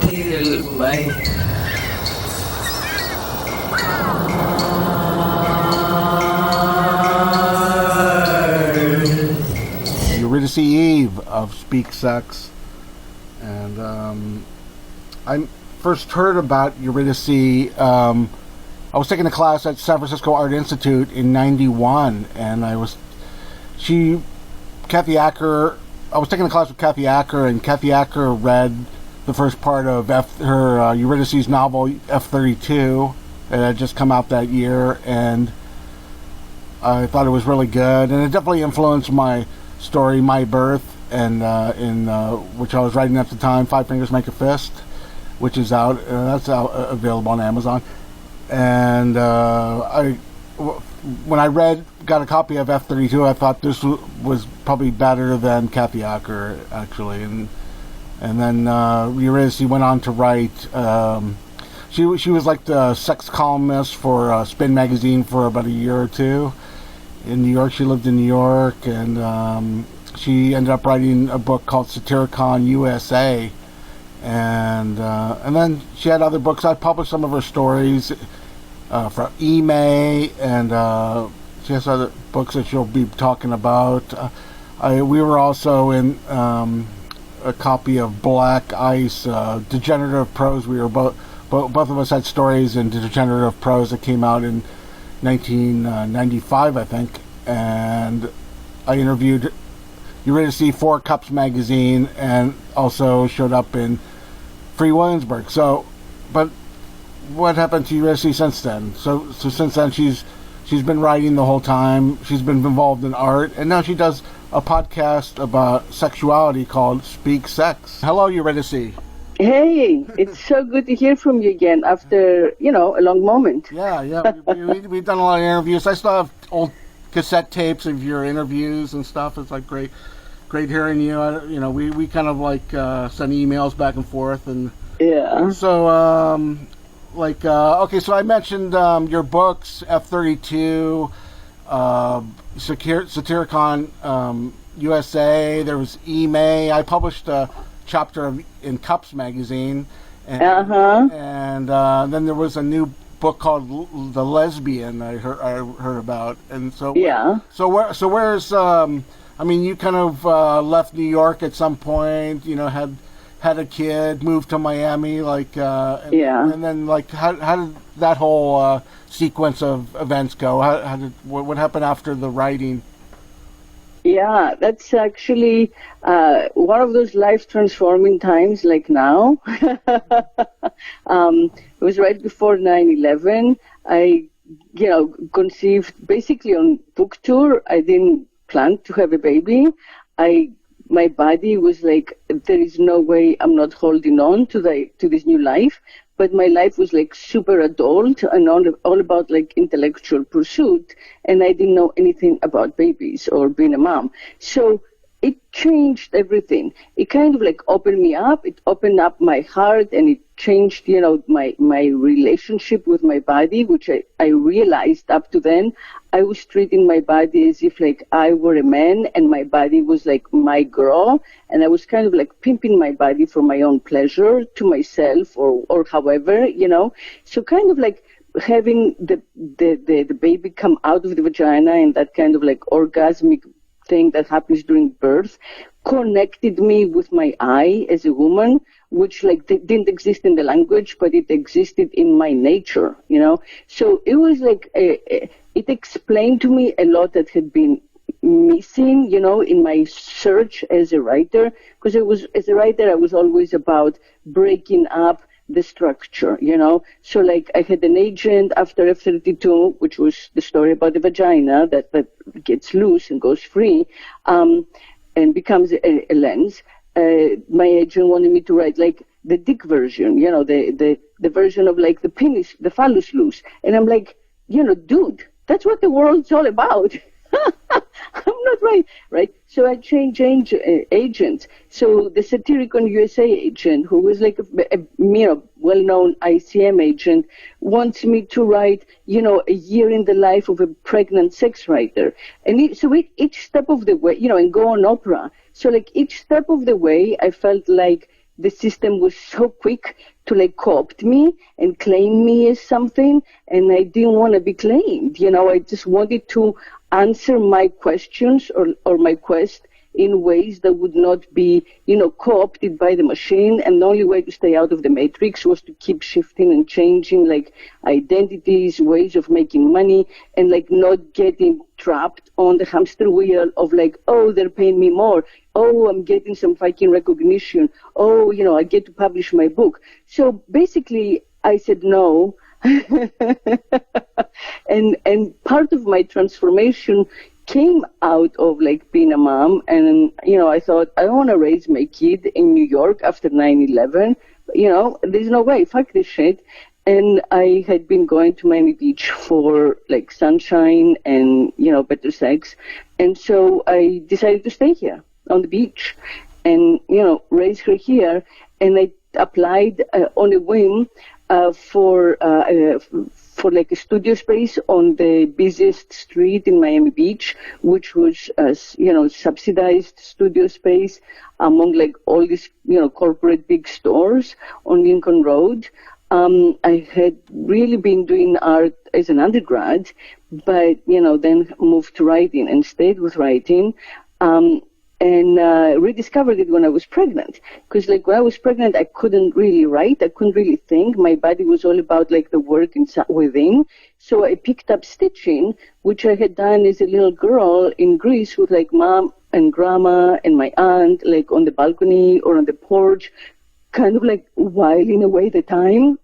till my Eurydice Eve of Speak Sex, and I first heard about Eurydice. I was taking a class at San Francisco Art Institute in '91, and I was taking a class with Kathy Acker, and Kathy Acker read the first part of her Eurydice's novel F-32 that had just come out that year, and I thought it was really good, and it definitely influenced my story, My Birth, and which I was writing at the time, Five Fingers Make a Fist, which is out. That's available on Amazon. And when I got a copy of F-32, I thought this was probably better than Kathy Acker, actually. And then Eurydice went on to write. She was like the sex columnist for Spin magazine for about a year or two in New York. She lived in New York, and she ended up writing a book called Satyricon USA. And then she had other books. I published some of her stories from eMay, and she has other books that she'll be talking about. We were also in a copy of Black Ice, Degenerative Prose. We were both of us had stories in Degenerative Prose that came out in 1995, I think, and I interviewed Eurydice for Cups magazine, and also showed up in Free Williamsburg. So, but what happened to Eurydice since then? So since then she's been writing the whole time. She's been involved in art, and now she does a podcast about sexuality called Speak Sex. Hello, Eurydice. Hey, it's so good to hear from you again after, a long moment. Yeah. We've done a lot of interviews. I still have old cassette tapes of your interviews and stuff. It's like great hearing you. We kind of like send emails back and forth, and yeah. So okay. So I mentioned your books, F-32, Satyricon USA. There was eMay. I published a chapter in Cups magazine, and then there was a new book called The Lesbian I heard about, and so yeah. So where's you kind of left New York at some point, had a kid, moved to Miami, and then how did that whole sequence of events go? What happened after the writing? Yeah, that's actually one of those life-transforming times like now. It was right before 9/11. I, conceived basically on book tour. I didn't plan to have a baby. My body was like, there is no way I'm not holding on to this new life. But my life was like super adult and all about like intellectual pursuit, and I didn't know anything about babies or being a mom. So it changed everything. It kind of like opened me up. It opened up my heart, and it changed, my relationship with my body, which I realized up to then. I was treating my body as if like I were a man, and my body was like my girl, and I was kind of like pimping my body for my own pleasure to myself or however, So kind of like having the baby come out of the vagina and that kind of like orgasmic thing that happens during birth connected me with my I as a woman, which like didn't exist in the language, but it existed in my nature, So it was like it explained to me a lot that had been missing, in my search as a writer, because as a writer, I was always about breaking up the structure, So like I had an agent after F-32, which was the story about the vagina that gets loose and goes free, and becomes a lens. My agent wanted me to write like the dick version, the version of like the penis, the phallus loose. And I'm like, dude, that's what the world's all about. I'm not right? So I changed agents. So the Satyricon USA agent, who was like a well-known ICM agent, wants me to write, a year in the life of a pregnant sex writer. And each step of the way, and go on opera. So like each step of the way, I felt like, the system was so quick to like co-opt me and claim me as something, and I didn't want to be claimed. You know, I just wanted to answer my questions or my quest in ways that would not be, you know, co-opted by the machine. And the only way to stay out of the matrix was to keep shifting and changing, like, identities, ways of making money, and like not getting trapped on the hamster wheel of like, oh, they're paying me more. Oh, I'm getting some fucking recognition. Oh, you know, I get to publish my book. So basically, I said no. and part of my transformation came out of like being a mom, and you know, I thought I don't want to raise my kid in New York after 9/11. You know, there's no way. Fuck this shit. And I had been going to Miami Beach for like sunshine and, you know, better sex, and so I decided to stay here on the beach, and you know, raise her here. And I applied on a whim for like a studio space on the busiest street in Miami Beach, which was, you know, subsidized studio space among like all these, you know, corporate big stores on Lincoln Road. I had really been doing art as an undergrad, but, you know, then moved to writing and stayed with writing. And rediscovered it when I was pregnant. Because like when I was pregnant, I couldn't really write. I couldn't really think. My body was all about like the work within. So I picked up stitching, which I had done as a little girl in Greece with like mom and grandma and my aunt, like on the balcony or on the porch, kind of like whiling away the time.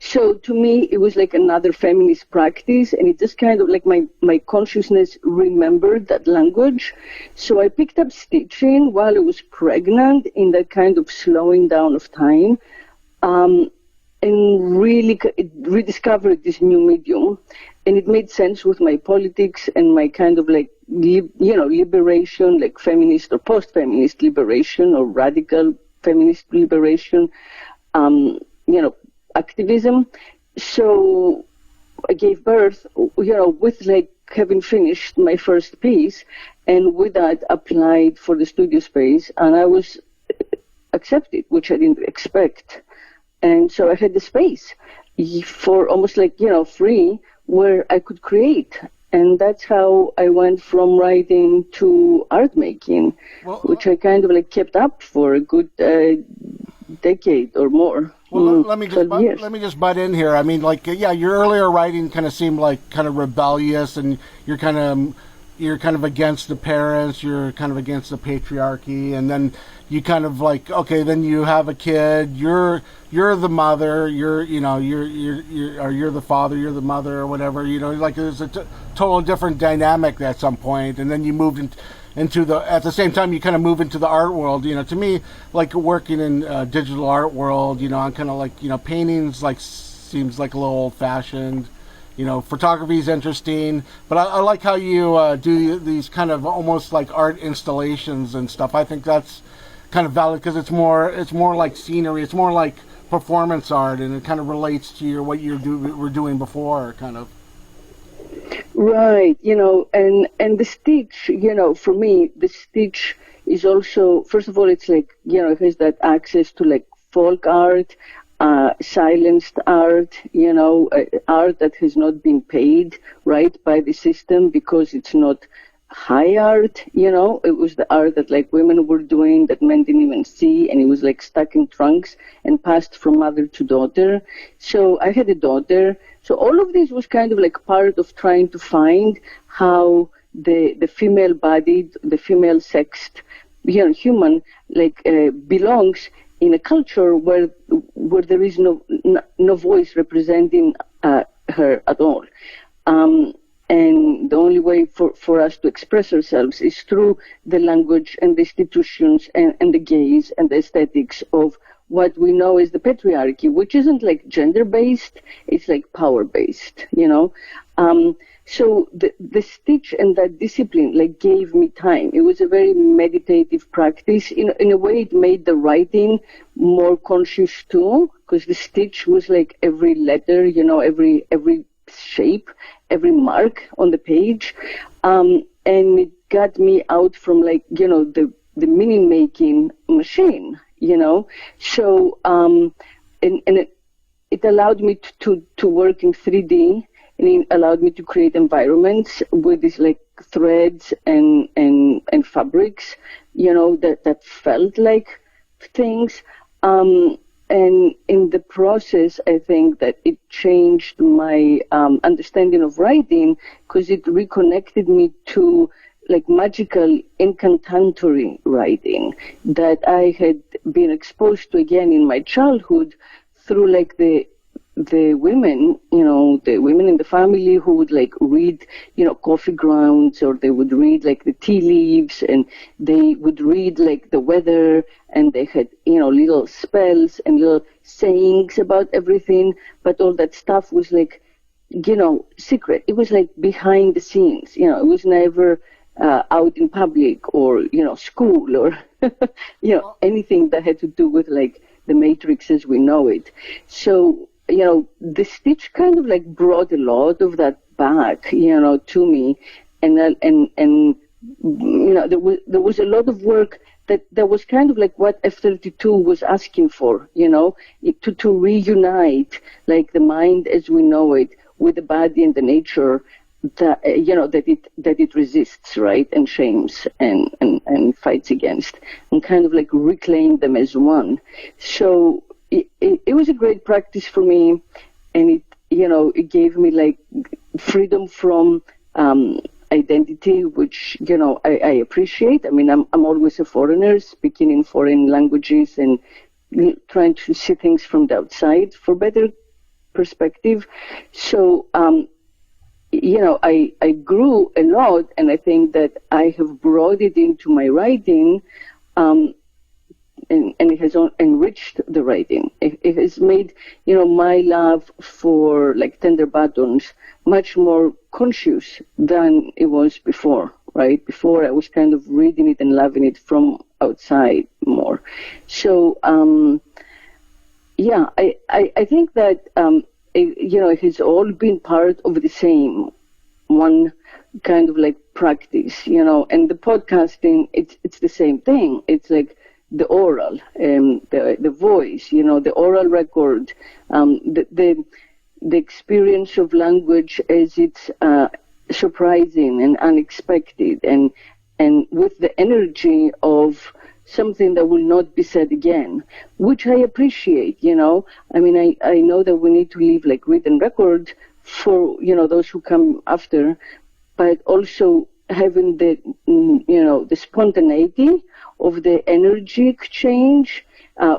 So to me, it was like another feminist practice, and it just kind of like my consciousness remembered that language. So I picked up stitching while I was pregnant in that kind of slowing down of time, and really rediscovered this new medium. And it made sense with my politics and my kind of like, you know, liberation, like feminist or post-feminist liberation or radical feminist liberation, you know, activism. So I gave birth, you know, with like having finished my first piece, and with that applied for the studio space, and I was accepted, which I didn't expect. And so I had the space for almost like, you know, free, where I could create. And that's how I went from writing to art making, which I kind of like kept up for a good decade or more. Well, let me just butt in here. I mean, like, yeah, your earlier writing kind of seemed like kind of rebellious, and you're kind of against the parents, you're kind of against the patriarchy, and then you kind of like, okay, then you have a kid, you're the mother, you're the father, you're the mother, or whatever, you know, like there's a total different dynamic at some point, and then you moved into the, at the same time you kind of move into the art world. You know, to me, like working in digital art world, you know, I'm kind of like, you know, paintings like seems like a little old fashioned. You know, photography is interesting, but I like how you do these kind of almost like art installations and stuff. I think that's kind of valid because it's more like scenery, it's more like performance art, and it kind of relates to what were doing before, kind of. Right, you know, and the stitch, you know, for me, the stitch is also, first of all, it's like, you know, it has that access to like folk art, silenced art, you know, art that has not been paid, right, by the system because it's not high art, you know. It was the art that like women were doing that men didn't even see, and it was like stuck in trunks and passed from mother to daughter. So I had a daughter. So all of this was kind of like part of trying to find how the female-bodied, the female-sexed, you know, human, like belongs in a culture where there is no voice representing her at all. And the only way for us to express ourselves is through the language and the institutions and the gaze and the aesthetics of what we know is the patriarchy, which isn't like gender-based, it's like power-based, you know. So the stitch and that discipline like gave me time. It was a very meditative practice. In a way, it made the writing more conscious too, because the stitch was like every letter, you know, every shape, every mark on the page, and it got me out from like, you know, the meaning making machine, So, and it allowed me to work in 3D, and it allowed me to create environments with these like threads and fabrics, that felt like things. And in the process, I think that it changed my understanding of writing, because it reconnected me to like magical incantatory writing that I had been exposed to again in my childhood through like the women, the women in the family who would like read, coffee grounds, or they would read like the tea leaves, and they would read like the weather, and they had, little spells and little sayings about everything, but all that stuff was like, secret. It was like behind the scenes, it was never out in public or, school or, anything that had to do with like the matrix as we know it. So, the stitch kind of like brought a lot of that back, to me. And there was a lot of work that was kind of like what F-32 was asking for, to reunite like the mind as we know it with the body and the nature that, that it resists, right, and shames and fights against, and kind of like reclaim them as one. So it was a great practice for me, and it gave me like freedom from identity, which I appreciate. I mean, I'm always a foreigner speaking in foreign languages and trying to see things from the outside for better perspective. So I grew a lot, and I think that I have brought it into my writing. And it has enriched the writing. It has made, my love for like tender buttons much more conscious than it was before, right? Before I was kind of reading it and loving it from outside more. So, I think that, it has all been part of the same one kind of like practice, and the podcasting, it's the same thing. It's like the oral, the voice, the oral record, the experience of language as it's surprising and unexpected, and with the energy of something that will not be said again, which I appreciate. I mean, I know that we need to leave like written record for those who come after, but also having the the spontaneity of the energy exchange,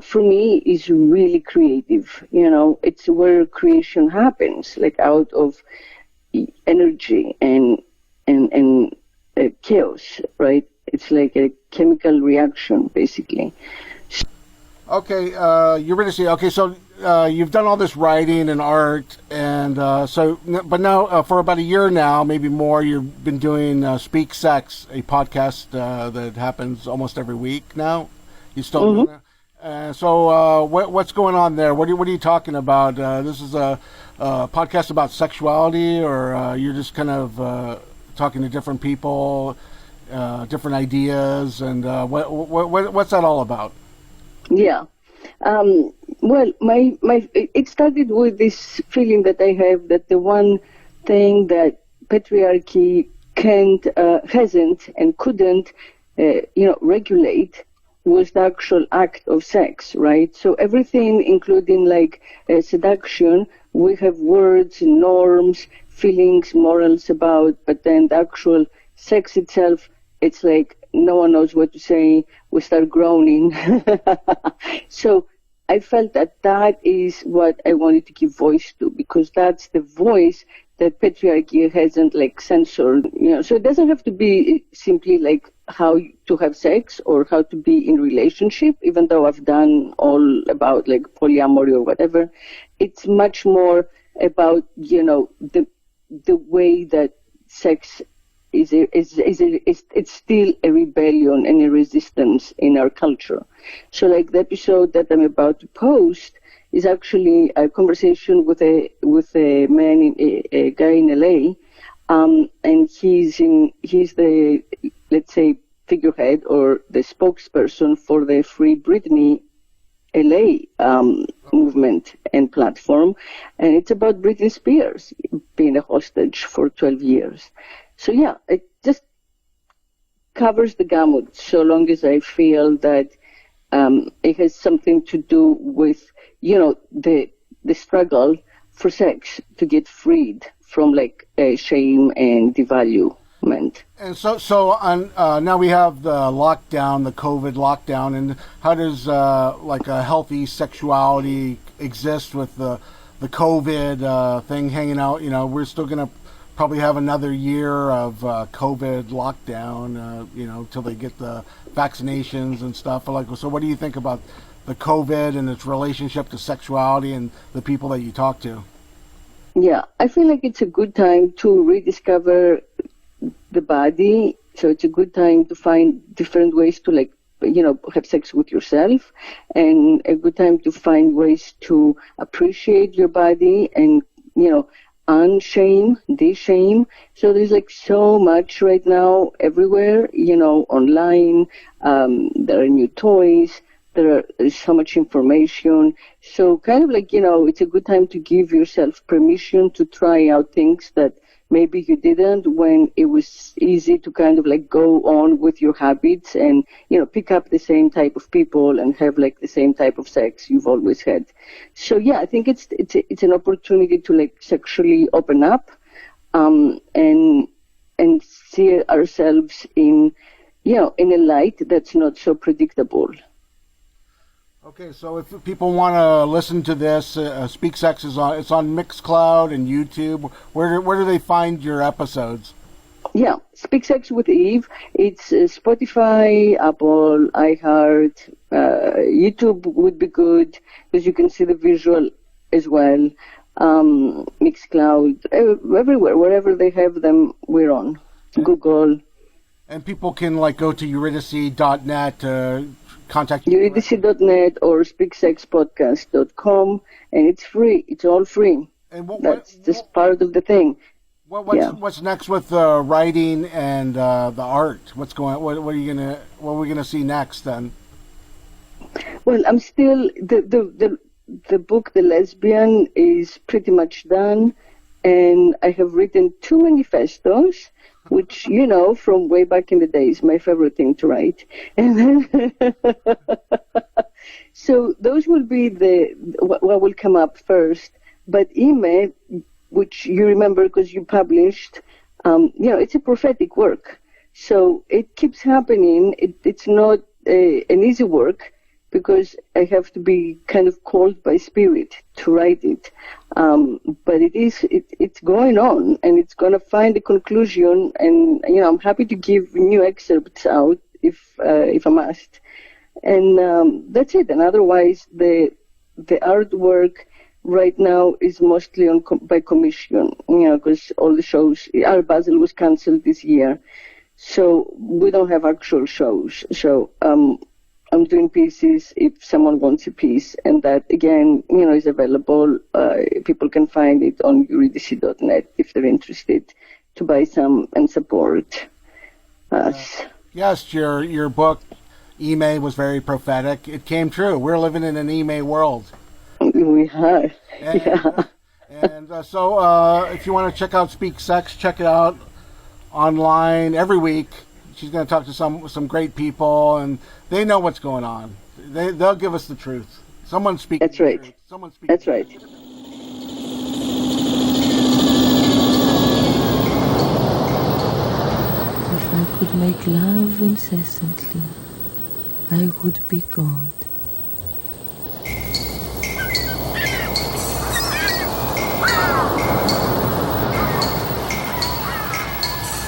for me, is really creative. It's where creation happens, like out of energy and chaos, right? It's like a chemical reaction, basically. Okay, Eurydice. Okay, so you've done all this writing and art, and but now for about a year now, maybe more, you've been doing Speak Sex, a podcast that happens almost every week now. You still doing that? So what's going on there? What are you talking about? This is a podcast about sexuality, or you're just kind of talking to different people, different ideas, and what's that all about? Yeah. Well, it started with this feeling that I have that the one thing that patriarchy hasn't and couldn't, regulate was the actual act of sex, right? So everything, including like seduction, we have words, norms, feelings, morals about, but then the actual sex itself, it's like no one knows what to say. We start groaning. So I felt that is what I wanted to give voice to, because that's the voice that patriarchy hasn't like censored. So it doesn't have to be simply like how to have sex or how to be in relationship, even though I've done all about like polyamory or whatever. It's much more about, the way that sex it's still a rebellion and a resistance in our culture. So like the episode that I'm about to post is actually a conversation with a man, a guy in LA, and he's the, let's say, figurehead or the spokesperson for the Free Britney LA movement and platform, and it's about Britney Spears being a hostage for 12 years. So yeah, it just covers the gamut, so long as I feel that it has something to do with, the struggle for sex to get freed from shame and devaluement. And so on, now we have the lockdown, the COVID lockdown, and how does a healthy sexuality exist with the COVID thing hanging out? We're still going to probably have another year of COVID lockdown, till they get the vaccinations and stuff. So what do you think about the COVID and its relationship to sexuality and the people that you talk to? Yeah, I feel like it's a good time to rediscover the body. So it's a good time to find different ways to have sex with yourself, and a good time to find ways to appreciate your body and, unshame, de-shame. So there's so much right now everywhere, online. There are new toys. There is so much information. So kind of it's a good time to give yourself permission to try out things that maybe you didn't when it was easy to kind of go on with your habits and, pick up the same type of people and have the same type of sex you've always had. So yeah, I think it's an opportunity to sexually open up, and see ourselves in a light that's not so predictable. Okay, so if people want to listen to this, Speak Sex it's on Mixcloud and YouTube. Where do they find your episodes? Yeah, Speak Sex with Eve. It's Spotify, Apple, iHeart, YouTube would be good because you can see the visual as well. Mixcloud, everywhere, wherever they have them, we're on. Google. And people can go to Eurydice.net to contact you. Eurydice.net or speaksexpodcast.com, and it's free. It's all free. And that's just part of the thing. What's next with writing and the art? What are we gonna see next then? Well, I'm still the book The Lesbian is pretty much done, and I have written 2 manifestos, which, from way back in the days, my favorite thing to write. And then so those will be what will come up first. But Ime, which you remember because you published, it's a prophetic work. So it keeps happening. It's not an easy work because I have to be kind of called by spirit to write it. But it's going on, and it's going to find a conclusion. And, I'm happy to give new excerpts out if I must. And that's it. And otherwise, the artwork right now is mostly by commission, because all the shows, Art Basel was canceled this year. So we don't have actual shows. So I'm doing pieces if someone wants a piece, and that again, is available. People can find it on Eurydice.net if they're interested to buy some and support us. Yes, your book, Ime, was very prophetic. It came true. We're living in an Ime world. We are. So if you want to check out Speak Sex, check it out online every week. She's going to talk to some great people, and they know what's going on. They'll give us the truth. Someone speaks. That's right. Truth. Someone speaks. That's right. If I could make love incessantly, I would be God.